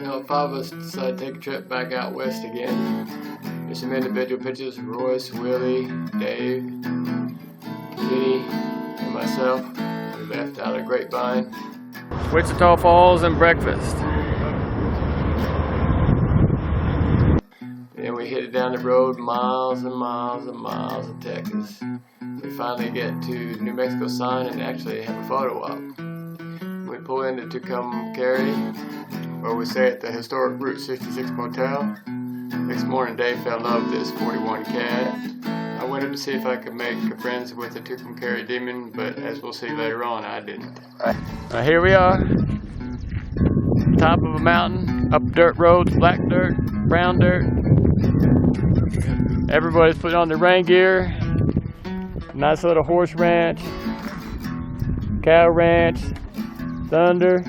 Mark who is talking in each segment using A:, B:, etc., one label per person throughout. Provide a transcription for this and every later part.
A: Well, 5 of us decided to take a trip back out west again. There's some individual pictures of Royce, Willie, Dave, Kenny, and myself. We left out of Grapevine. Wichita Falls and breakfast. And we headed down the road miles and miles and miles of Texas. We finally get to New Mexico sign and actually have a photo op. We pull into Tucumcari, where we stay at the historic Route 66 motel. Next morning, Dave fell in love with this 41 cat. I went up to see if I could make friends with the Tucumcari demon, but as we'll see later on, I didn't. Here we are, top of a mountain, up dirt roads, black dirt, brown dirt. Everybody's putting on their rain gear. Nice little horse ranch, cow ranch, thunder.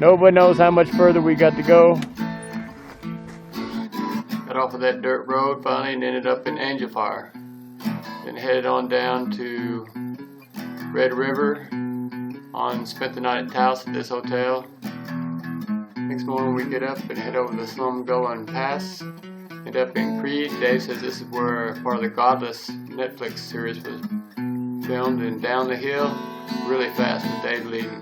A: Nobody knows how much further we got to go. Got off of that dirt road finally and ended up in Angel Fire. Then headed on down to Red River. Spent the night at Taos at this hotel. Next morning we get up and head over the Slumgullen Pass. End up in Creed. Dave says this is where part of the Godless Netflix series was filmed, and down the hill really fast with Dave leading.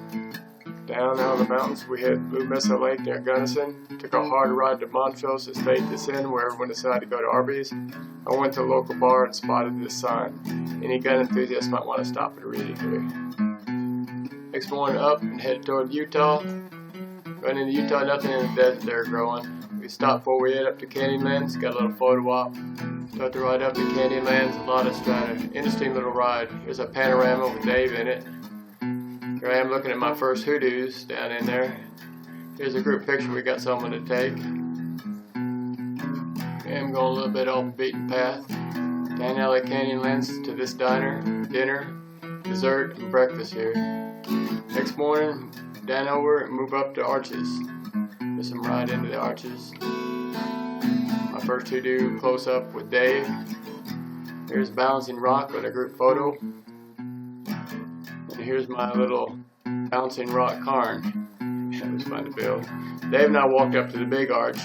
A: Down out of the mountains we hit Blue Mesa Lake near Gunnison. Took a hard ride to Montrose to stay this in where everyone decided to go to Arby's. I went to a local bar and spotted this sign. Any gun enthusiast might want to stop and read it here. Next morning up and headed toward Utah. Running into Utah, nothing in the desert there growing. We stopped before we head up to Canyonlands, got a little photo op. Start to ride up to Canyonlands, a lot of strata. Interesting little ride. Here's a panorama with Dave in it. Here I am looking at my first hoodoos down in there. Here's a group picture we got someone to take. I'm going a little bit off the beaten path. Down LA Canyonlands to this dinner, dinner, dessert, and breakfast here. Next morning, down over and move up to Arches. There's some ride into the Arches. My first hoodoo close up with Dave. Here's Balancing Rock with a group photo. And here's my little Bouncing Rock cairn. That was fun to build. Dave and I walked up to the big arch.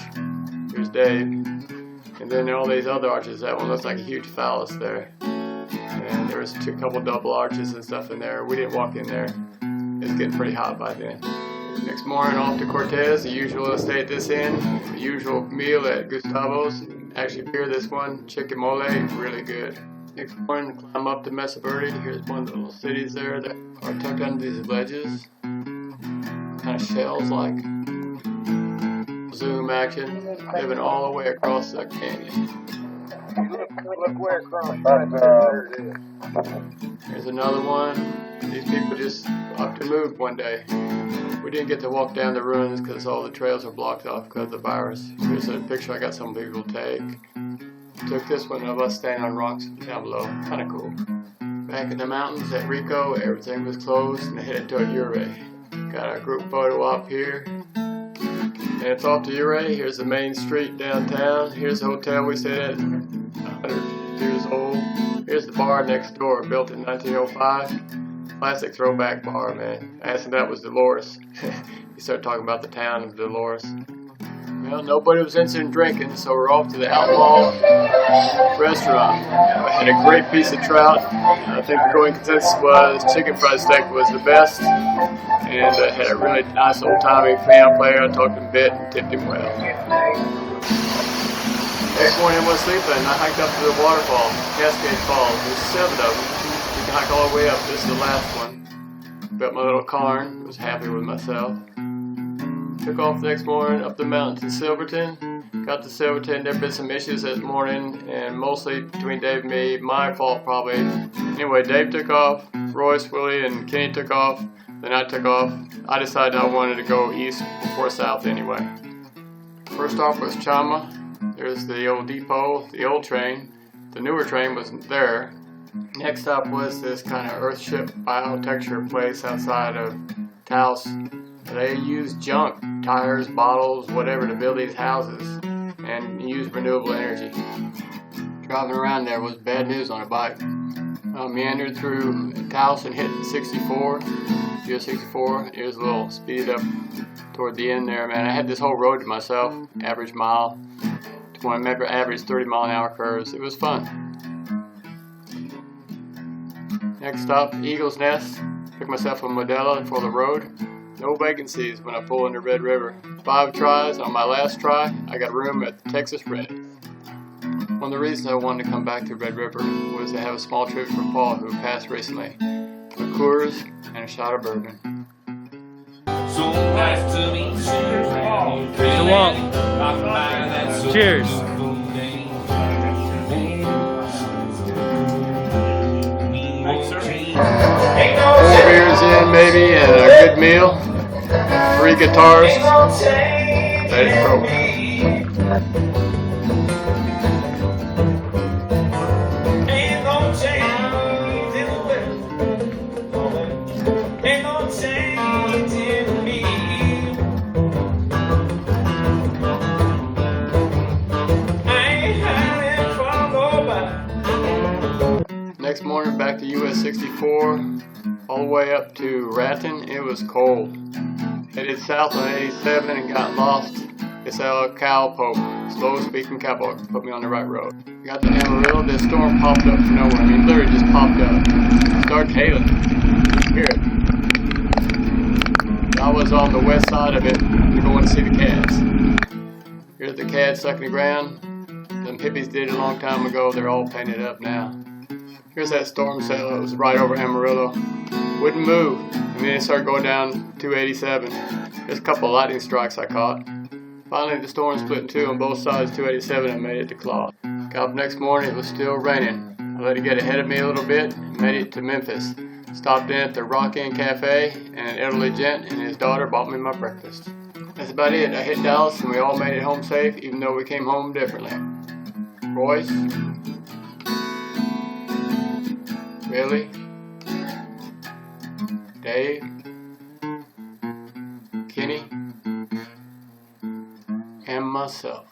A: Here's Dave. And then all these other arches. That one looks like a huge phallus there. And there was a couple double arches and stuff in there. We didn't walk in there. It was getting pretty hot by then. Next morning off to Cortez, the usual stay at this inn, the usual meal at Gustavo's. Actually beer this one, chicken mole, really good. Next morning climb up to Mesa Verde. Here's one of the little cities there that are tucked under these ledges. Kind of shells like. Zoom action, living all the way across the canyon.
B: Look where across.
A: Here's another one. These people just up to move one day. We didn't get to walk down the ruins because all the trails are blocked off because of the virus. Here's a picture I got some people take. Took this one of us standing on rocks down below. Kind of cool. Back in the mountains at Rico, everything was closed and headed to Ouray. Got a group photo op here. And it's off to Ouray. Here's the main street downtown. Here's the hotel we stayed at, 100 years old. Here's the bar next door, built in 1905. Classic throwback bar, man. I asked him if that was Dolores. He started talking about the town of Dolores. Well, nobody was interested in drinking, so we're off to the Outlaw restaurant. I had a great piece of trout. I think the going consensus was chicken fried steak was the best. And had a really nice old-timey piano player. I talked to him a bit and tipped him well. Next morning I was sleeping. I hiked up to the waterfall, Cascade Falls. There's 7 of them. You can hike all the way up. This is the last one. Built my little cairn. Was happy with myself. Took off the next morning up the mountain to Silverton. Got to Silverton. There have been some issues that morning, and mostly between Dave and me. My fault probably. Anyway, Dave took off. Royce, Willie, and Kenny took off. Then I took off. I decided I wanted to go east before south anyway. First off was Chama. There's the old depot, the old train. The newer train wasn't there. Next stop was this kind of earthship biotexture place outside of Taos. They used junk, tires, bottles, whatever to build these houses and use renewable energy. Driving around there was bad news on a bike. Meandered through Taos and hit 64, US 64. It was a little speed up toward the end there, man. I had this whole road to myself, average mile. When I remember, average 30-mile-an-hour curves. It was fun. Next stop, Eagle's Nest. Took myself a Modella for the road. No vacancies when I pull into Red River. 5 tries. On my last try, I got a room at the Texas Red. One of the reasons I wanted to come back to Red River was to have a small tribute for Paul, who passed recently. A Coors and a shot of bourbon.
C: So nice to meet you.
D: Here's the walk. Cheers.
A: Four beers in, maybe, and a good meal. 3 guitars. Let it go. Next morning, back to US 64, all the way up to Raton. It was cold. Headed south on 87 and got lost. It's a cowpoke, slow-speaking cowpoke, put me on the right road. Got to Amarillo, this storm popped up from nowhere. I mean, literally just popped up. Started hailing. Hear it. I was on the west side of it, going to see the cats. Here's the cats sucking the ground. Them hippies did it a long time ago. They're all painted up now. Here's that storm cell that was right over Amarillo. Wouldn't move. And then it started going down 287. There's a couple of lightning strikes I caught. Finally, the storm split in two on both sides of 287 and made it to Claude. Got up next morning, it was still raining. I let it get ahead of me a little bit and made it to Memphis. Stopped in at the Rock Inn Cafe, and an elderly gent and his daughter bought me my breakfast. That's about it. I hit Dallas and we all made it home safe, even though we came home differently. Royce, Billy, Dave, Kenny, and myself.